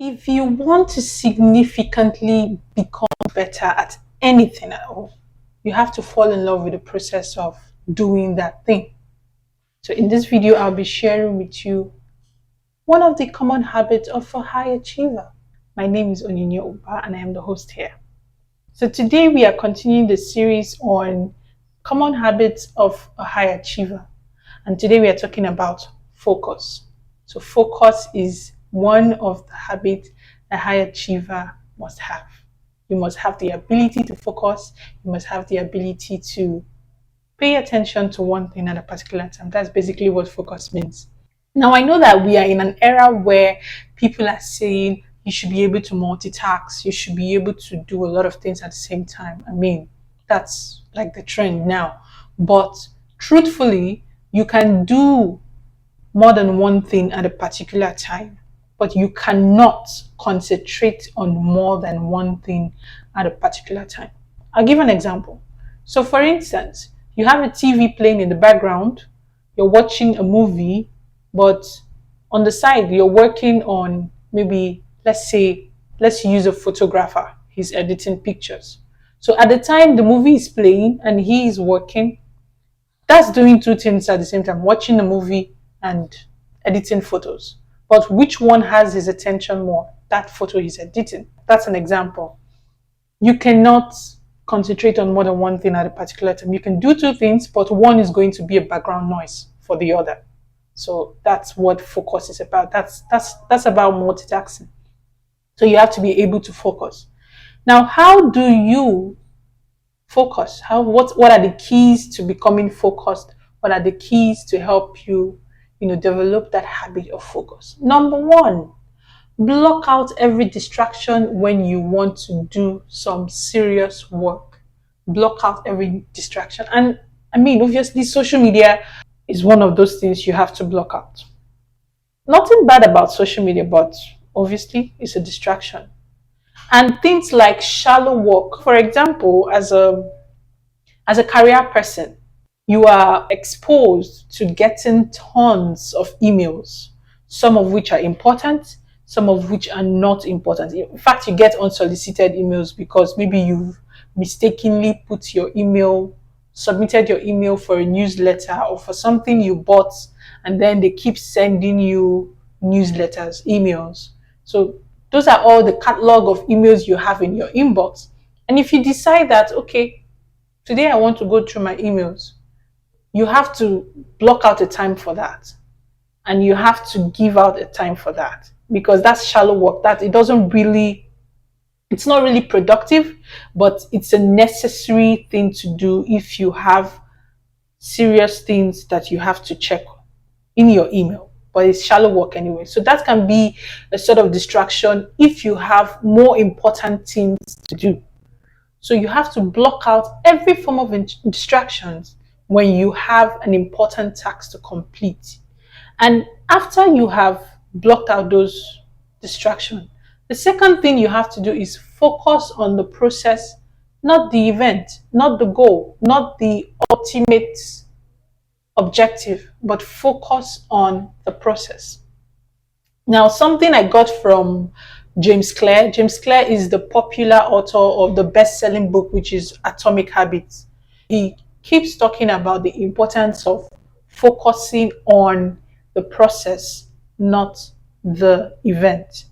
If you want to significantly become better at anything at all, you have to fall in love with the process of doing that thing. So in this video, I'll be sharing with you one of the common habits of a high achiever. My name is Onyinye Uba and I am the host here. So today we are continuing the series on common habits of a high achiever. And today we are talking about focus. So focus is one of the habits a high achiever must have. You must have the ability to focus. You must have the ability to pay attention to one thing at a particular time. That's basically what focus means. Now, I know that we are in an era where people are saying you should be able to multitask, you should be able to do a lot of things at the same time. I mean, that's like the trend now. But truthfully, you can do more than one thing at a particular time, but you cannot concentrate on more than one thing at a particular time. I'll give an example. So, for instance, you have a TV playing in the background, you're watching a movie, but on the side, you're working on maybe, let's use a photographer. He's editing pictures. So, at the time the movie is playing and he is working, that's doing two things at the same time, watching the movie and editing photos. But which one has his attention more? That photo he's editing. That's an example. You cannot concentrate on more than one thing at a particular time. You can do two things, but one is going to be a background noise for the other. So that's what focus is about. That's about multitasking. So you have to be able to focus. Now, how do you focus? What are the keys to becoming focused? What are the keys to help you, develop that habit of focus? Number one, block out every distraction when you want to do some serious work. Block out every distraction. And I mean, obviously, social media is one of those things you have to block out. Nothing bad about social media, but obviously, it's a distraction. And things like shallow work. For example, as a career person, you are exposed to getting tons of emails, some of which are important, some of which are not important. In fact, you get unsolicited emails because maybe you've mistakenly submitted your email for a newsletter or for something you bought, and then they keep sending you newsletters, emails. So those are all the catalog of emails you have in your inbox. And if you decide that, okay, today I want to go through my emails, you have to block out a time for that. And you have to give out a time for that, because that's shallow work. That it's not really productive, but it's a necessary thing to do if you have serious things that you have to check in your email. But it's shallow work anyway. So that can be a sort of distraction if you have more important things to do. So you have to block out every form of distractions when you have an important task to complete. And after you have blocked out those distractions, the second thing you have to do is focus on the process, not the event, not the goal, not the ultimate objective, but focus on the process. Now, something I got from James Clear. James Clear is the popular author of the best-selling book, which is Atomic Habits. He keeps talking about the importance of focusing on the process, not the event.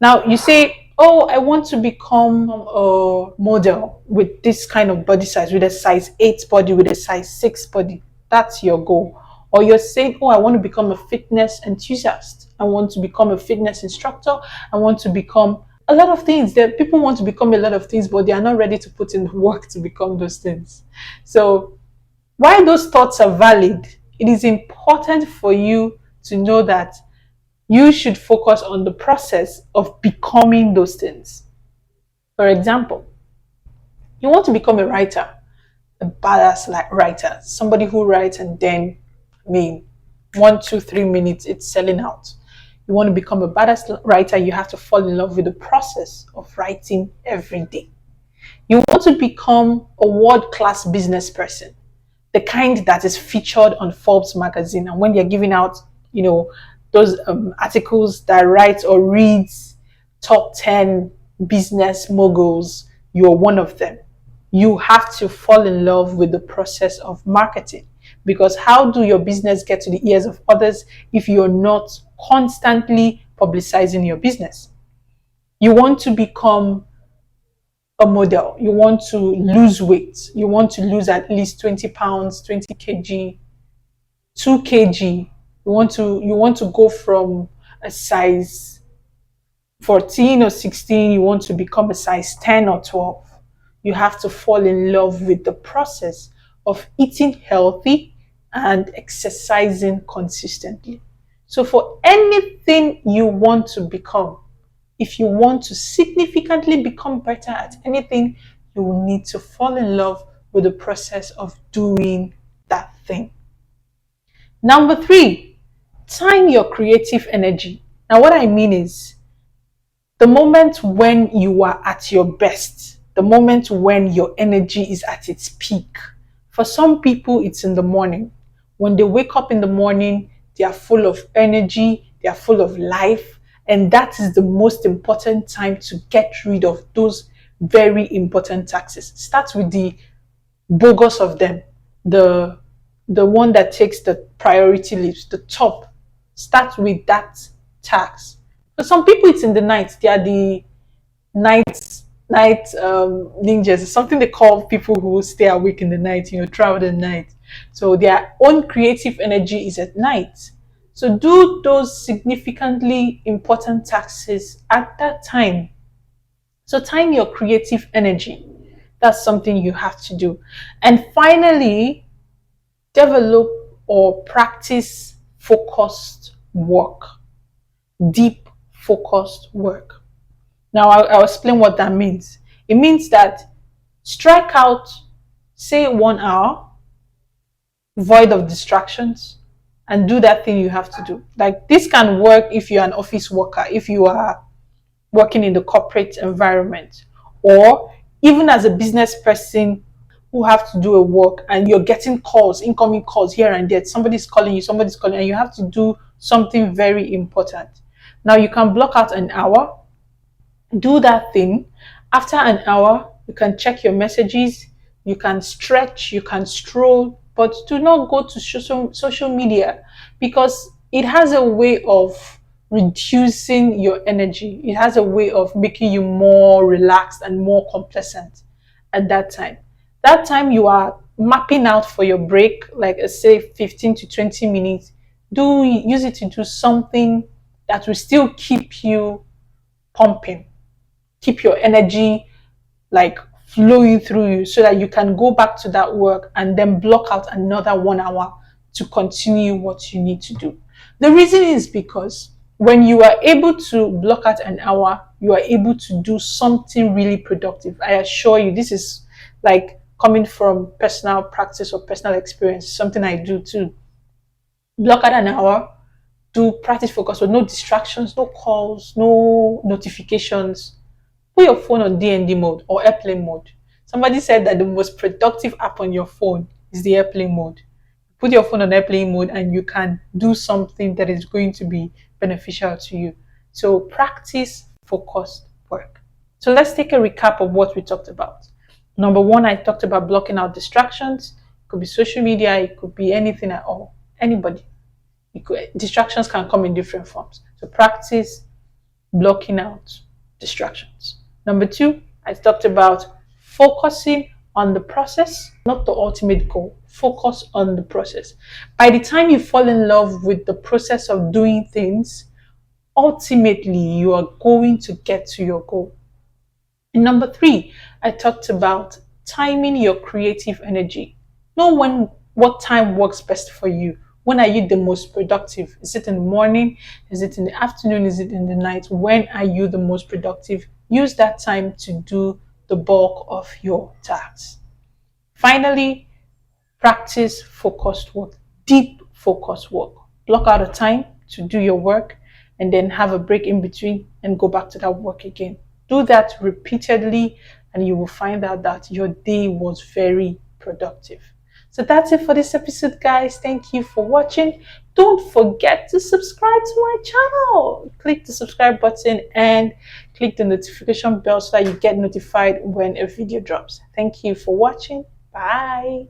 Now, you say, oh, I want to become a model with this kind of body size, with a size 8 body, with a size 6 body. That's your goal. Or you're saying, oh, I want to become a fitness enthusiast. I want to become a fitness instructor. I want to become a lot of things. That people want to become a lot of things, but they are not ready to put in the work to become those things. So while those thoughts are valid, it is important for you to know that you should focus on the process of becoming those things. For example, you want to become a writer, a badass writer, somebody who writes and then, 1, 2, 3 minutes, it's selling out. You want to become a badass writer, you have to fall in love with the process of writing every day. You want to become a world-class business person, the kind that is featured on Forbes magazine. And when they're giving out, those articles that writes or reads top 10 business moguls, you're one of them. You have to fall in love with the process of marketing, because how do your business get to the ears of others if you're not constantly publicizing your business? You want to become a model, you want to lose weight, you want to lose at least 20 pounds, 20 kg, 2 kg. You want to go from a size 14 or 16, you want to become a size 10 or 12. You have to fall in love with the process of eating healthy and exercising consistently. So, for anything you want to become, if you want to significantly become better at anything, you will need to fall in love with the process of doing that thing. Number 3, time your creative energy. Now, what I mean is the moment when you are at your best, the moment when your energy is at its peak. For some people, it's in the morning. When they wake up in the morning, they are full of energy, they are full of life, and that is the most important time to get rid of those very important taxes. Start with the bogus of them, the one that takes the priority list, the top. Start with that tax. For some people, it's in the night. They are the night ninjas. It's something they call people who stay awake in the night, throughout the night. So their own creative energy is at night. So do those significantly important tasks at that time. So time your creative energy. That's something you have to do. And finally, develop or practice focused work. Deep focused work. Now, I'll explain what that means. It means that strike out, say, 1 hour, void of distractions, and do that thing you have to do. Like, this can work if you're an office worker, if you are working in the corporate environment, or even as a business person who have to do a work and you're getting calls, incoming calls here and there. Somebody's calling you, and you have to do something very important. Now, you can block out an hour, do that thing. After an hour, you can check your messages, you can stretch, you can stroll, but do not go to social media, because it has a way of reducing your energy. It has a way of making you more relaxed and more complacent at that time. That time you are mapping out for your break, like say 15 to 20 minutes, use it to do something that will still keep you pumping, keep your energy like flowing through you, so that you can go back to that work and then block out another 1 hour to continue what you need to do. The reason is because when you are able to block out an hour, you are able to do something really productive. I assure you, this is like coming from personal practice or personal experience, something I do too. Block out an hour, do practice focus with no distractions, no calls, no notifications. Put your phone on DND mode or airplane mode. Somebody said that the most productive app on your phone is the airplane mode. Put your phone on airplane mode and you can do something that is going to be beneficial to you. So practice focused work. So let's take a recap of what we talked about. Number 1, I talked about blocking out distractions. It could be social media, it could be anything at all. Anybody. Distractions can come in different forms. So practice blocking out distractions. Number 2, I talked about focusing on the process, not the ultimate goal. Focus on the process. By the time you fall in love with the process of doing things, ultimately you are going to get to your goal. And number 3, I talked about timing your creative energy. Know what time works best for you. When are you the most productive? Is it in the morning? Is it in the afternoon? Is it in the night? When are you the most productive? Use that time to do the bulk of your tasks. Finally, practice focused work, deep focused work. Block out a time to do your work and then have a break in between and go back to that work again. Do that repeatedly and you will find out that your day was very productive. So that's it for this episode, guys. Thank you for watching. don't forget to subscribe to my channel. Click the subscribe button and click the notification bell so that you get notified when a video drops. Thank you for watching. Bye.